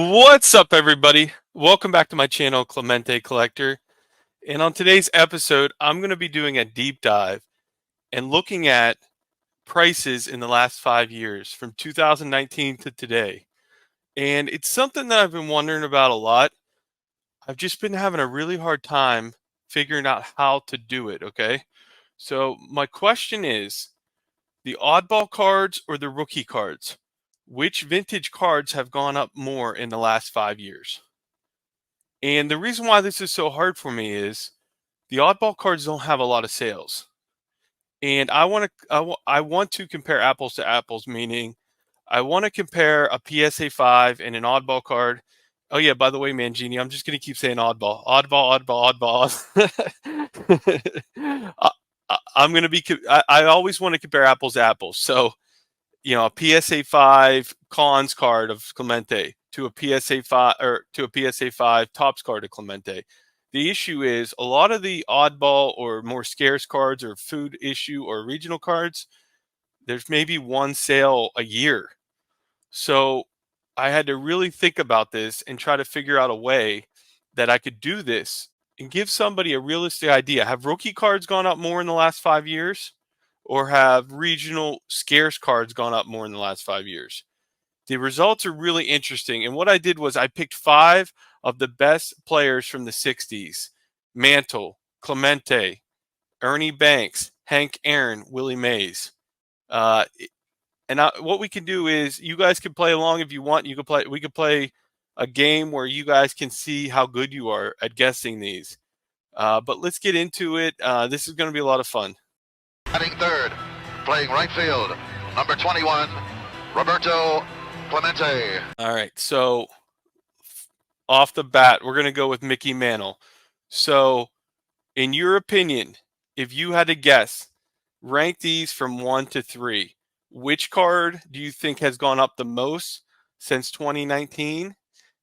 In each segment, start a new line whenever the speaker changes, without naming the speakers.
What's up, everybody? Welcome back to my channel, Clemente Collector. And on today's episode, I'm going to be doing a deep dive and looking at prices in the last 5 years from 2019 to today. And it's something that I've been wondering about a lot. I've just been having a really hard time figuring out how to do it, okay? So, my question is the oddball cards or the rookie cards? Which vintage cards have gone up more in the last 5 years? And the reason why this is so hard for me is the oddball cards don't have a lot of sales. And I want to compare apples to apples, meaning I want to compare a PSA 5 and an oddball card. Oh yeah, by the way, Mangini, I'm just going to keep saying oddball. Oddball, oddball, oddball. I'm going to be I always want to compare apples to apples. So a PSA 5 cons card of Clemente to a PSA 5 or to a PSA 5 tops card of Clemente. The issue is a lot of the oddball or more scarce cards or food issue or regional cards, there's maybe one sale a year. So I had to really think about this and try to figure out a way that I could do this and give somebody a realistic idea. Have rookie cards gone up more in the last 5 years? Or have regional scarce cards gone up more in the last 5 years? The results are really interesting. And what I did was I picked 5 of the best players from the 60s: Mantle, Clemente, Ernie Banks, Hank Aaron, Willie Mays. Uh, what we can do is you guys can play along if you want. You can play. We could play a game where you guys can see how good you are at guessing these. But let's get into it. This is going to be a lot of fun.
Batting third, playing right field, number 21, Roberto Clemente.
All right, so off the bat, we're going to go with Mickey Mantle. So, in your opinion, if you had to guess, rank these from 1 to 3, which card do you think has gone up the most since 2019,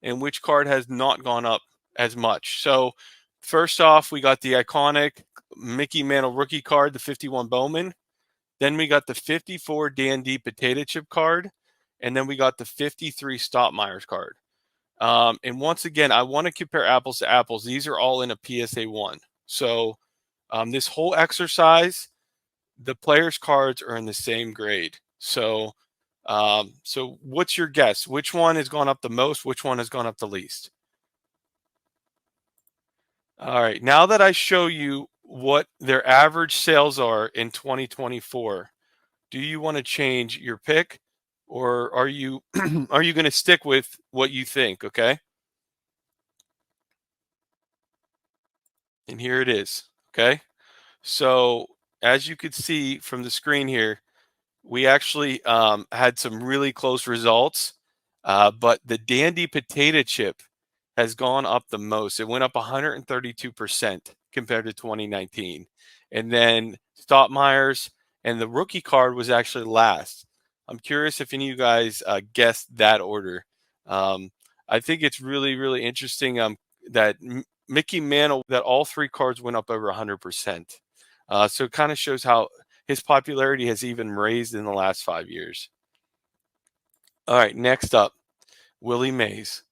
and which card has not gone up as much? So, first off, we got the iconic Mickey Mantle rookie card, the 51 Bowman. Then we got the 54 Dan D potato chip card. And then we got the 53 Stoppmeyers card. And once again, I want to compare apples to apples. These are all in a PSA 1. So this whole exercise, the players' cards are in the same grade. So what's your guess? Which one has gone up the most? Which one has gone up the least? All right. Now that I show you what their average sales are in 2024, do you want to change your pick, or are you are you going to stick with what you think? Okay. And here it is. Okay. So as you could see from the screen here, we actually had some really close results, but the Dandy potato chip has gone up the most. It went up 132% compared to 2019. And then Stottmeyer's and the rookie card was actually last. I'm curious if any of you guys guessed that order. I think it's really, really interesting that Mickey Mantle, that all 3 cards went up over 100%. So it kind of shows how his popularity has even raised in the last 5 years. All right, next up, Willie Mays.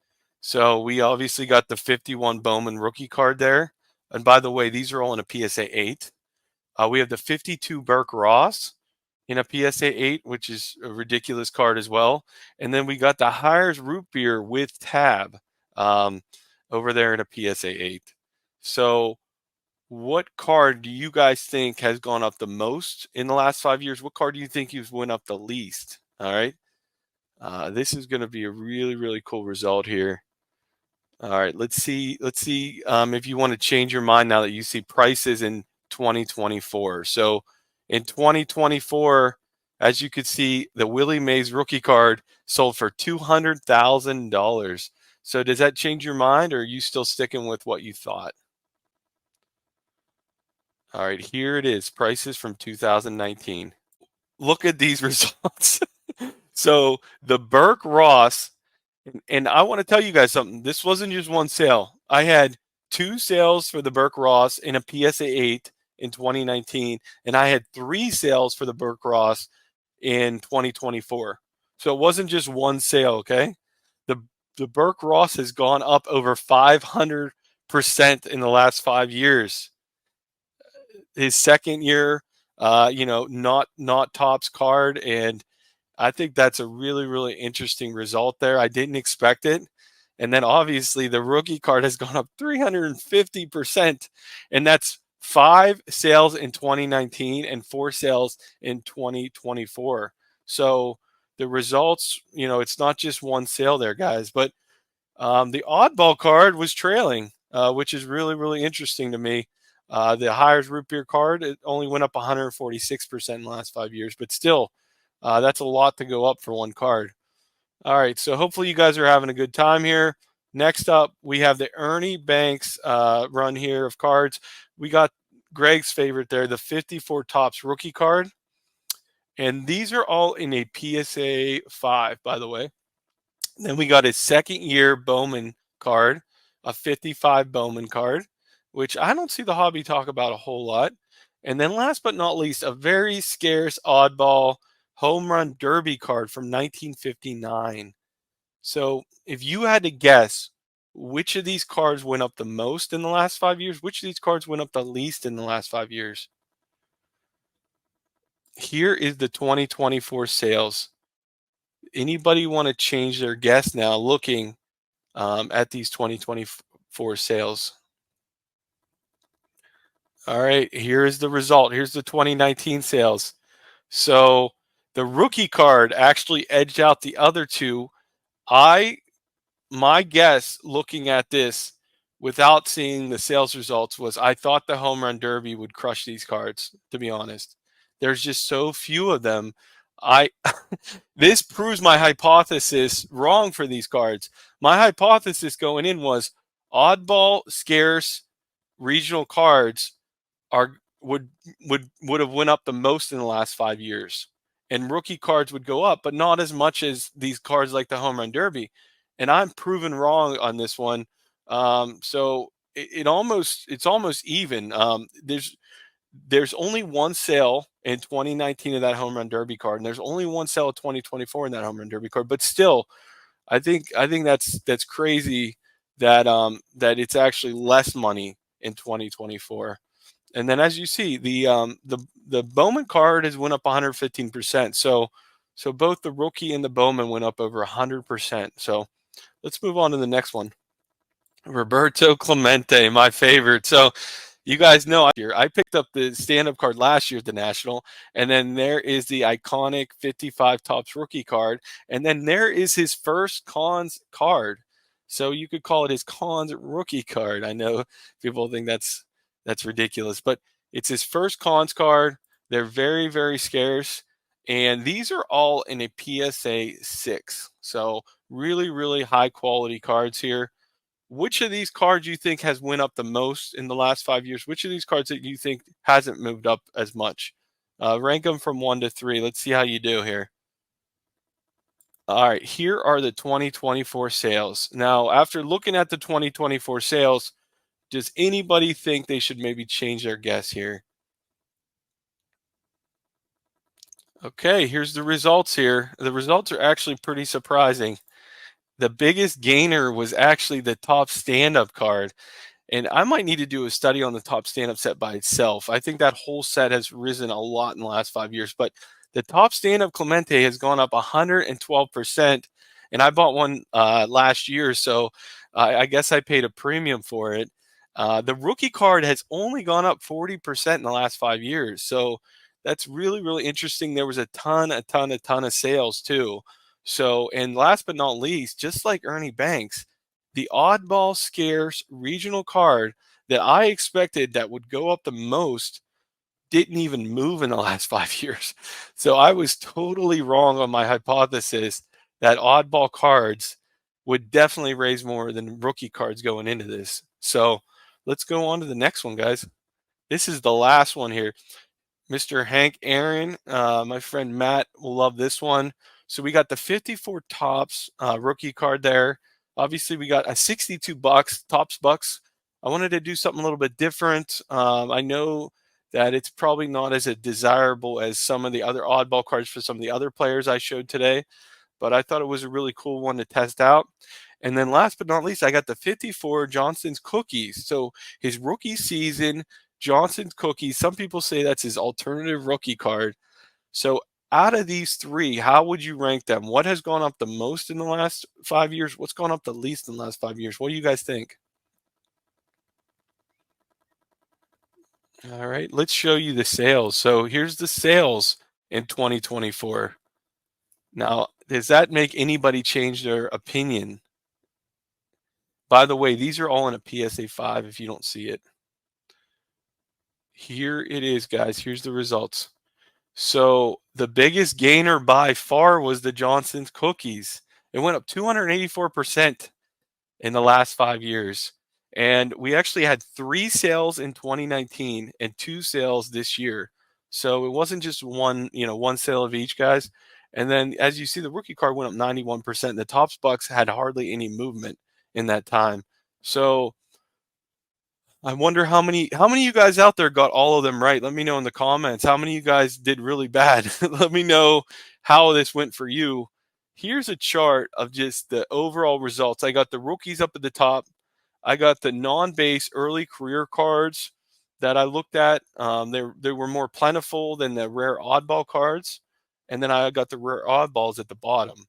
So we obviously got the 51 Bowman rookie card there. And by the way, these are all in a PSA 8. We have the 52 Burke Ross in a PSA 8, which is a ridiculous card as well. And then we got the Hires Root Beer with tab over there in a PSA 8. So what card do you guys think has gone up the most in the last 5 years? What card do you think you've went up the least? All right. This is going to be a really, really cool result here. All right, let's see if you want to change your mind now that you see prices in 2024. So in 2024, as you could see, the Willie Mays rookie card sold for $200,000. So does that change your mind, or are you still sticking with what you thought? All right, here it is, prices from 2019. Look at these results. So the Burke Ross, and I want to tell you guys something. This wasn't just one sale. I had 2 sales for the Burke Ross in a PSA 8 in 2019, and I had 3 sales for the Burke Ross in 2024. So it wasn't just one sale, okay? The the Burke Ross has gone up over 500% in the last 5 years. His second year, not Topps card, and I think that's a really, really interesting result there. I didn't expect it. And then obviously the rookie card has gone up 350%. And that's 5 sales in 2019 and 4 sales in 2024. So the results, it's not just one sale there, guys. But the oddball card was trailing, which is really, really interesting to me. The Hires Root Beer card, it only went up 146% in the last 5 years, but still, that's a lot to go up for one card. All right, so hopefully you guys are having a good time here. Next up, we have the Ernie Banks run here of cards. We got Greg's favorite there, the 54 Topps rookie card. And these are all in a PSA 5, by the way. Then we got a second year Bowman card, a 55 Bowman card, which I don't see the hobby talk about a whole lot. And then last but not least, a very scarce oddball home run derby card from 1959. So if you had to guess which of these cards went up the most in the last 5 years, which of these cards went up the least in the last 5 years? Here is the 2024 sales. Anybody want to change their guess now looking at these 2024 sales? All right, here is the result. Here's the 2019 sales. So the rookie card actually edged out the other two. My guess looking at this without seeing the sales results was I thought the home run derby would crush these cards, to be honest. There's just so few of them. This proves my hypothesis wrong for these cards. My hypothesis going in was oddball, scarce, regional cards would have went up the most in the last 5 years, and rookie cards would go up, but not as much as these cards like the home run derby. And I'm proven wrong on this one. So it's almost even. There's only one sale in 2019 of that home run derby card, and there's only one sale of 2024 in that home run derby card. But still, I think that's crazy that it's actually less money in 2024. And then as you see, the Bowman card has went up 115%. So both the rookie and the Bowman went up over 100%. So let's move on to the next one. Roberto Clemente, my favorite. So you guys know I picked up the stand-up card last year at the National, and then there is the iconic 55 Topps rookie card, and then there is his first Cons card. So you could call it his Cons rookie card. I know people think that's ridiculous, but it's his first Cons card. They're very, very scarce, and these are all in a PSA 6. So really, really high quality cards here. Which of these cards you think has went up the most in the last 5 years? Which of these cards that you think hasn't moved up as much? Rank them from 1 to 3. Let's see how you do here. All right, here are the 2024 sales. Now, after looking at the 2024 sales, does anybody think they should maybe change their guess here? Okay, here's the results here. The results are actually pretty surprising. The biggest gainer was actually the Top stand-up card. And I might need to do a study on the Top stand-up set by itself. I think that whole set has risen a lot in the last 5 years. But the Top stand-up Clemente has gone up 112%. And I bought one last year, so I guess I paid a premium for it. The rookie card has only gone up 40% in the last 5 years. So that's really, really interesting. There was a ton of sales too. So, and last but not least, just like Ernie Banks, the oddball scarce regional card that I expected that would go up the most didn't even move in the last 5 years. So I was totally wrong on my hypothesis that oddball cards would definitely raise more than rookie cards going into this. So let's go on to the next one, guys. This is the last one here. Mr. Hank Aaron, my friend Matt will love this one. So we got the 54 Topps rookie card there. Obviously, we got a 62 bucks, Topps bucks. I wanted to do something a little bit different. I know that it's probably not as desirable as some of the other oddball cards for some of the other players I showed today, but I thought it was a really cool one to test out. And then last but not least, I got the 54 Johnson's Cookies. So his rookie season, Johnson's Cookies, some people say that's his alternative rookie card. So out of these three, how would you rank them? What has gone up the most in the last 5 years? What's gone up the least in the last 5 years? What do you guys think? All right, let's show you the sales. So here's the sales in 2024. Now, does that make anybody change their opinion? By the way, these are all in a PSA 5 if you don't see it. Here it is, guys. Here's the results. So the biggest gainer by far was the Johnson's Cookies. It went up 284% in the last 5 years. And we actually had 3 sales in 2019 and 2 sales this year. So it wasn't just one sale of each, guys. And then as you see, the rookie card went up 91%. The Topps Bucks had hardly any movement in that time. So I wonder how many of you guys out there got all of them right. Let me know in the comments. How many of you guys did really bad? Let me know how this went for you. Here's a chart of just the overall results. I got the rookies up at the top. I got the non-base early career cards that I looked at. They were more plentiful than the rare oddball cards. And then I got the rare oddballs at the bottom.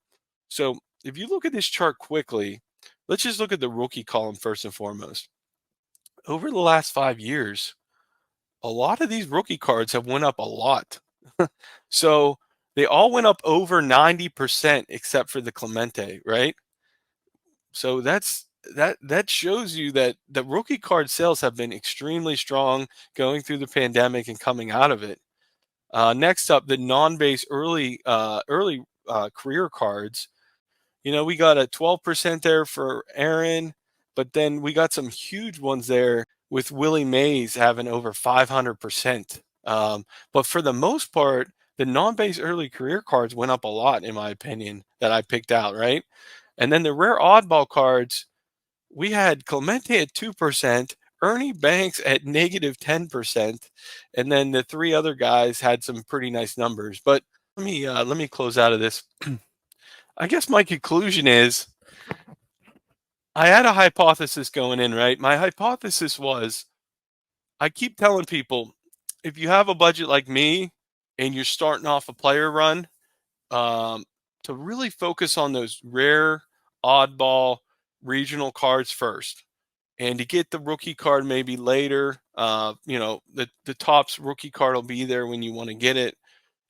So if you look at this chart quickly, let's just look at the rookie column first and foremost. Over the last 5 years, a lot of these rookie cards have went up a lot. So they all went up over 90% except for the Clemente, right? So that shows you that the rookie card sales have been extremely strong going through the pandemic and coming out of it. Next up, the non-base early career cards. We got a 12% there for Aaron, but then we got some huge ones there with Willie Mays having over 500%. But for the most part, the non-base early career cards went up a lot, in my opinion, that I picked out, right? And then the rare oddball cards, we had Clemente at 2%, Ernie Banks at negative 10%, and then the 3 other guys had some pretty nice numbers. But let me close out of this. I guess my conclusion is I had a hypothesis going in, right? My hypothesis was I keep telling people if you have a budget like me and you're starting off a player run, um, to really focus on those rare, oddball, regional cards first. And to get the rookie card maybe later, the Topps rookie card will be there when you want to get it.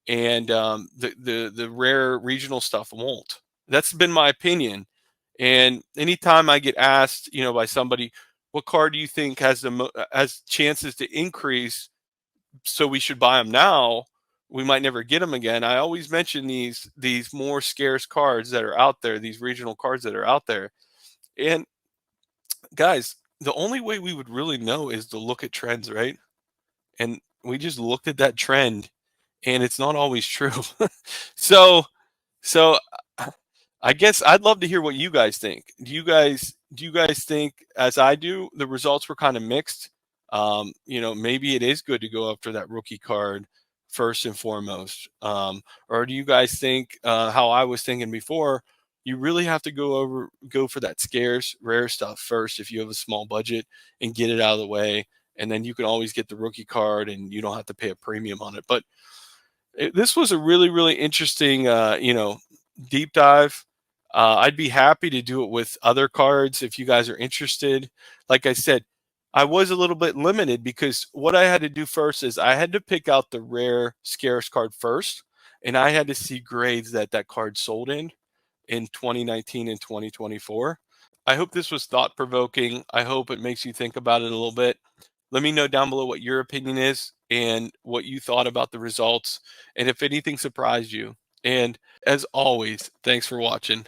And the rare regional stuff won't. That's been my opinion. And anytime I get asked, by somebody, what card do you think has chances to increase, so we should buy them now? We might never get them again. I always mention these more scarce cards that are out there, these regional cards that are out there. And guys, the only way we would really know is to look at trends, right? And we just looked at that trend, and it's not always true. so so I guess I'd love to hear what you guys think. Do you guys think, as I do, the results were kind of mixed? Maybe it is good to go after that rookie card first and foremost. Or do you guys think, how I was thinking before, you really have to go for that scarce, rare stuff first if you have a small budget and get it out of the way, and then you can always get the rookie card and you don't have to pay a premium on it. But this was a really, really interesting, deep dive. I'd be happy to do it with other cards if you guys are interested. Like I said, I was a little bit limited because what I had to do first is I had to pick out the rare scarce card first, and I had to see grades that card sold in 2019 and 2024. I hope this was thought provoking. I hope it makes you think about it a little bit. Let me know down below what your opinion is and what you thought about the results, and if anything surprised you. And as always, thanks for watching.